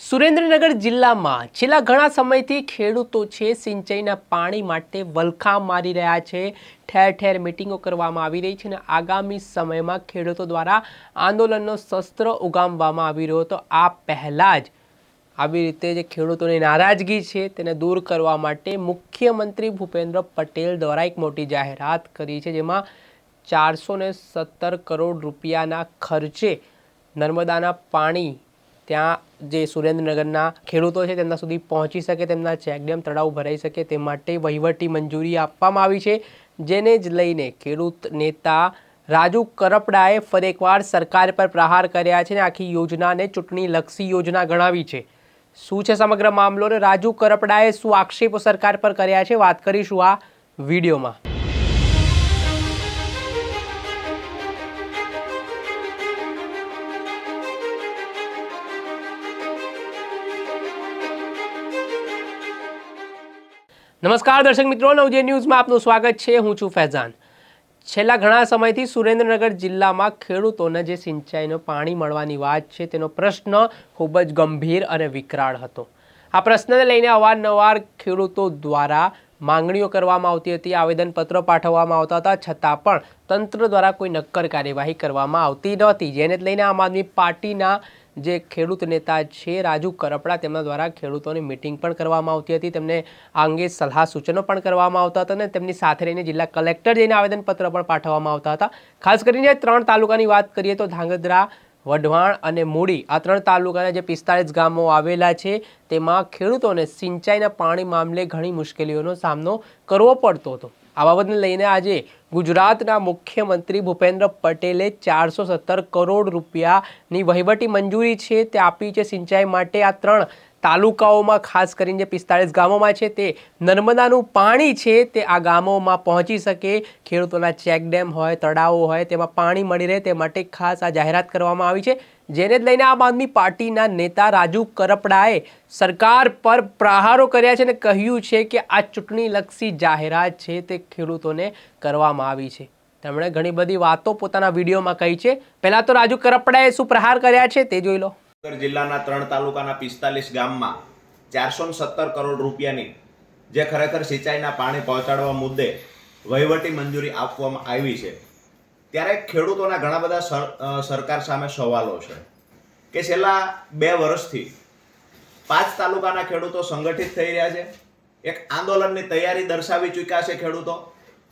સુરેન્દ્રનગર જિલ્લામાં છેલ્લા ઘણા સમયથી ખેડૂતો છે સિંચાઈના પાણી માટે વલખા મારી રહ્યા છે। ઠેર ઠેર મિટિંગો કરવામાં આવી રહી છે અને આગામી સમયમાં ખેડૂતો દ્વારા આંદોલનનો શસ્ત્ર ઉગામવામાં આવી રહ્યો હતો। આ પહેલાં જ આવી રીતે જે ખેડૂતોની નારાજગી છે તેને દૂર કરવા માટે મુખ્યમંત્રી ભૂપેન્દ્ર પટેલ દ્વારા એક મોટી જાહેરાત કરી છે, જેમાં 417 કરોડ રૂપિયાના ખર્ચે નર્મદાના પાણી ત્યાં જે સુરેન્દ્રનગરના ખેડૂતો છે તેમના સુધી પહોંચી શકે, તેમના ચેકડેમ તળાવ ભરાઈ શકે તે માટે વહીવટી મંજૂરી આપવામાં આવી છે। જેને જ લઈને ખેડૂત નેતા રાજુ કરપડાએ ફરી એકવાર સરકાર પર પ્રહાર કર્યા છે અને આખી યોજનાને ચૂંટણીલક્ષી યોજના ગણાવી છે। શું છે સમગ્ર મામલો ને રાજુ કરપડાએ શું આક્ષેપો સરકાર પર કર્યા છે, વાત કરીશું આ વિડીયોમાં। નમસ્કાર દર્શક મિત્રો, નવજે ન્યૂઝમાં આપનું સ્વાગત છે। હું છું ફૈઝાન। છેલ્લા ઘણા સમયથી સુરેન્દ્રનગર જિલ્લામાં ખેડૂતોને જે સિંચાઈનું પાણી મળવાની વાત છે તેનો પ્રશ્ન ખૂબ જ ગંભીર અને વિકરાળ હતો। આ પ્રશ્નને લઈને અવારનવાર ખેડૂતો દ્વારા માંગણીઓ કરવામાં આવતી હતી, આવેદનપત્રો પાઠવવામાં આવતા હતા, છતાં પણ તંત્ર દ્વારા કોઈ નક્કર કાર્યવાહી કરવામાં આવતી નહોતી। જેને લઈને આમ આદમી પાર્ટીના જે ખેડૂત નેતા છે રાજુ કરપડા તેમના દ્વારા ખેડૂતોની મિટિંગ પણ કરવામાં આવતી હતી, તેમને આ અંગે સલાહ સૂચનો પણ કરવામાં આવતા હતા અને તેમની સાથે રહીને જિલ્લા કલેક્ટર જઈને આવેદનપત્ર પણ પાઠવવામાં આવતા હતા। ખાસ કરીને 3 તાલુકાની વાત કરીએ તો ધાંગધ્રા, વઢવાણ અને મૂડી, આ 3 તાલુકાના જે 45 ગામો આવેલા છે તેમાં ખેડૂતોને સિંચાઈના પાણી મામલે ઘણી મુશ્કેલીઓનો સામનો કરવો પડતો હતો। આ બાબતને લઈને આજે ગુજરાતના મુખ્યમંત્રી ભૂપેન્દ્ર પટેલે 417 કરોડ રૂપિયાની વહીવટી મંજૂરી છે તે આપી છે સિંચાઈ માટે। આ 3 તાલુકાઓમાં ખાસ કરીને જે 45 ગામોમાં છે તે નર્મદાનું પાણી છે તે આ ગામોમાં પહોંચી શકે, ખેડૂતોના ચેકડેમ હોય, તળાવો હોય તેમાં પાણી મળી રહે તે માટે ખાસ આ જાહેરાત કરવામાં આવી છે। જેને જ લઈને આમ આદમી પાર્ટીના નેતા રાજુ કરપડાએ સરકાર પર પ્રહારો કર્યા છે અને કહ્યું છે કે આ ચૂંટણીલક્ષી જાહેરાત છે તે ખેડૂતોને કરવામાં આવી છે। તેમણે ઘણી બધી વાતો પોતાના વિડીયોમાં કહી છે। પહેલા તો રાજુ કરપડાએ શું પ્રહાર કર્યા છે તે જોઈ લો। જિલ્લાના 3 તાલુકાના 45 ગામમાં 417 કરોડ રૂપિયાની જે ખરેખર સિંચાઈના પાણી પહોંચાડવા મુદ્દે વહીવટી મંજૂરી આપવામાં આવી છે, ત્યારે ખેડૂતોના ઘણા બધા સરકાર સામે સવાલો છે કે છેલ્લા 2 વર્ષથી 5 તાલુકાના ખેડૂતો સંગઠિત થઈ રહ્યા છે, એક આંદોલનની તૈયારી દર્શાવી ચૂક્યા છે ખેડૂતો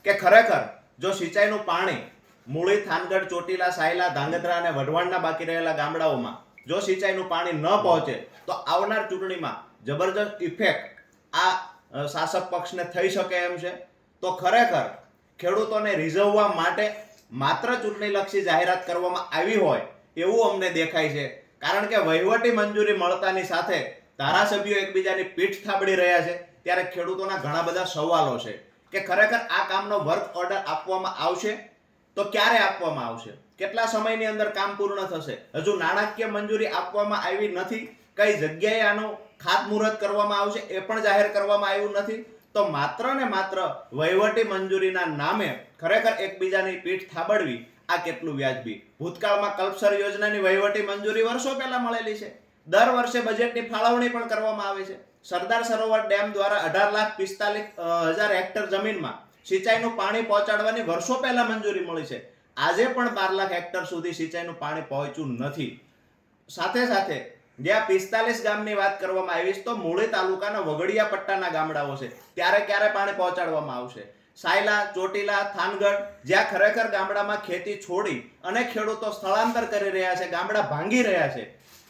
કે ખરેખર જો સિંચાઈનું પાણી મૂળી, થાનગઢ, ચોટીલા, સાયલા, ધાંગધ્રા અને વઢવાણના બાકી રહેલા ગામડાઓમાં જો સિંચાઈનું પાણી ન પહોંચે તો આવનાર ચૂંટણીમાં જબરજસ્ત ઇફેક્ટ આ શાસક પક્ષને થઈ શકે એમ છે। તો ખરેખર ખેડૂતોને રીઝવવા માટે માત્ર ચૂંટણીલક્ષી જાહેરાત કરવામાં આવી હોય એવું અમને દેખાય છે, કારણ કે વહીવટી મંજૂરી મળતાની સાથે ધારાસભ્યો એકબીજાની પીઠ થાબડી રહ્યા છે। ત્યારે ખેડૂતોના ઘણા બધા સવાલો છે કે ખરેખર આ કામનો વર્ક ઓર્ડર આપવામાં આવશે તો ક્યારે આપવામાં આવશે, કેટલા સમયની અંદર કામ પૂર્ણ થશે, હજુ નાણાકીય મંજૂરી આપવામાં આવી નથી, કઈ જગ્યાએ આનું ખાતમુહૂર્ત કરવામાં આવશે એ પણ જાહેર કરવામાં આવ્યું નથી। તો માત્ર ને માત્ર વહીવટી મંજૂરીના નામે ખરેખર એકબીજાની પીઠ થાબડવી આ કેટલું વ્યાજબી। ભૂતકાળમાં કલ્પસર યોજનાની વહીવટી મંજૂરી વર્ષો પહેલા મળેલી છે, દર વર્ષે બજેટની ફાળવણી પણ કરવામાં આવે છે। સરદાર સરોવર ડેમ દ્વારા 18,45,000 હેક્ટર જમીનમાં સિંચાઈનું પાણી પહોંચાડવાની વર્ષો પહેલા મંજૂરી મળી છે, આજે પણ 12 લાખ હેક્ટર સુધી સિંચાઈનું પાણી પહોંચ્યું નથી। સાથે સાથે જ્યાં 45 ગામની વાત કરવામાં આવી તો મૂળી તાલુકાના વગડિયા પટ્ટાના ગામડાઓ છે, ત્યારે ક્યારે પાણી પહોંચાડવામાં આવશે? સાયલા, ચોટીલા, થાનગઢ, જ્યાં ખરેખર ગામડામાં ખેતી છોડી અને ખેડૂતો સ્થળાંતર કરી રહ્યા છે, ગામડા ભાંગી રહ્યા છે,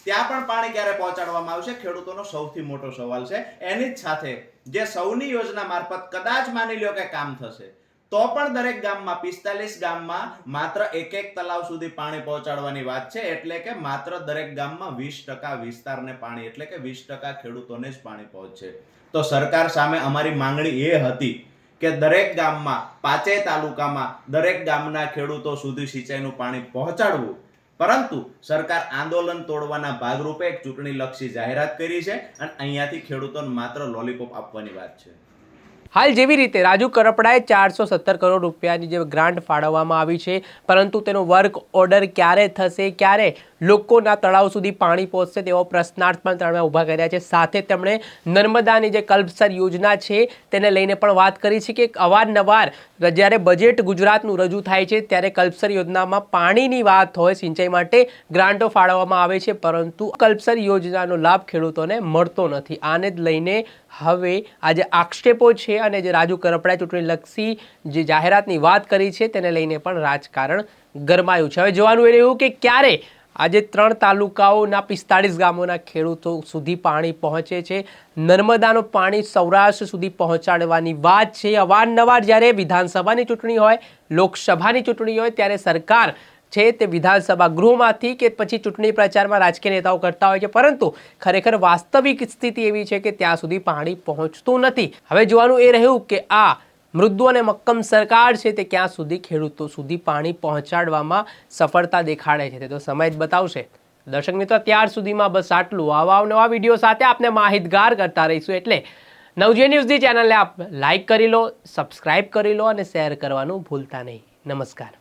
ત્યાં પણ પાણી ક્યારે પહોંચાડવામાં આવશે? ખેડૂતોનો સૌથી મોટો સવાલ છે। એની જ સાથે જે સૌની યોજના મારફત કદાચ માની લ્યો કે કામ થશે તો પણ દરેક ગામમાં 45 ગામમાં માત્ર એક તલાવ સુધી પાણી પહોંચાડવાની વાત છે, એટલે કે માત્ર દરેક ગામમાં 20% વિસ્તારને પાણી, એટલે કે 20% ખેડૂતોને જ પાણી પહોંચશે। તો સરકાર સામે અમારી માંગણી એ હતી કે દરેક ગામમાં 5 તાલુકામાં દરેક ગામના ખેડૂતો સુધી સિંચાઈનું પાણી પહોંચાડવું, પરંતુ સરકાર આંદોલન તોડવાના ભાગરૂપે એક ચૂંટણીલક્ષી જાહેરાત કરી છે અને અહીંયાથી ખેડૂતોને માત્ર લોલીપોપ આપવાની વાત છે। હાલ જેવી રીતે રાજુ કરપડાએ 417 કરોડ રૂપિયાની જે ગ્રાન્ટ ફાળવવામાં આવી છે, પરંતુ તેનો વર્ક ઓર્ડર ક્યારે થશે, ક્યારે લોકોના તળાવ સુધી પાણી પહોંચશે તેવો પ્રશ્નાર્થ પણ તેમણે ઊભા કર્યા છે. સાથે તેમણે નર્મદાની જે કલ્પસર યોજના છે તેને લઈને પણ વાત કરી છે કે અવારનવાર જ્યારે બજેટ ગુજરાતનું રજૂ થાય છે ત્યારે કલ્પસર યોજનામાં પાણીની વાત હોય, સિંચાઈ માટે ગ્રાન્ટો ફાળવવામાં આવે છે, પરંતુ કલ્પસર યોજનાનો લાભ ખેડૂતોને મળતો નથી. આને જ લઈને હવે આ જે આક્ષેપો છે અને જે રાજુ કરપડાએ ચૂંટણીલક્ષી જે જાહેરાતની વાત કરી છે તેને લઈને પણ રાજકારણ ગરમાયું છે. હવે જોવાનું એ રહ્યું કે ક્યારે આજે 3 તાલુકાઓના 45 ગામોના ખેડૂતો સુધી પાણી પહોંચે છે. નર્મદાનું પાણી સૌરાષ્ટ્ર સુધી પહોંચાડવાની વાત છે. અવારનવાર જ્યારે વિધાનસભાની ચૂંટણી હોય, લોકસભાની ચૂંટણી હોય ત્યારે સરકાર છે તે વિધાનસભા ગૃહમાંથી કે પછી ચૂંટણી પ્રચારમાં રાજકીય નેતાઓ કરતા હોય છે, પરંતુ ખરેખર વાસ્તવિક સ્થિતિ એવી છે કે ત્યાં સુધી પાણી પહોંચતું નથી. હવે જોવાનું એ રહ્યું કે આ મૃદુ અને મક્કમ સરકાર છે તે ક્યાં સુધી ખેડૂતો સુધી પાણી પહોંચાડવામાં સફળતા દેખાડે છે તે તો સમય જ બતાવશે. દર્શક મિત્રો, ત્યાર સુધીમાં બસ આટલું. આવા નવા વિડીયો સાથે આપને માહિતગાર કરતા રહીશું, એટલે નવજીવન ન્યૂઝની ચેનલને આપ લાઈક કરી લો, સબસ્ક્રાઇબ કરી લો અને શેર કરવાનું ભૂલતા નહીં. નમસ્કાર.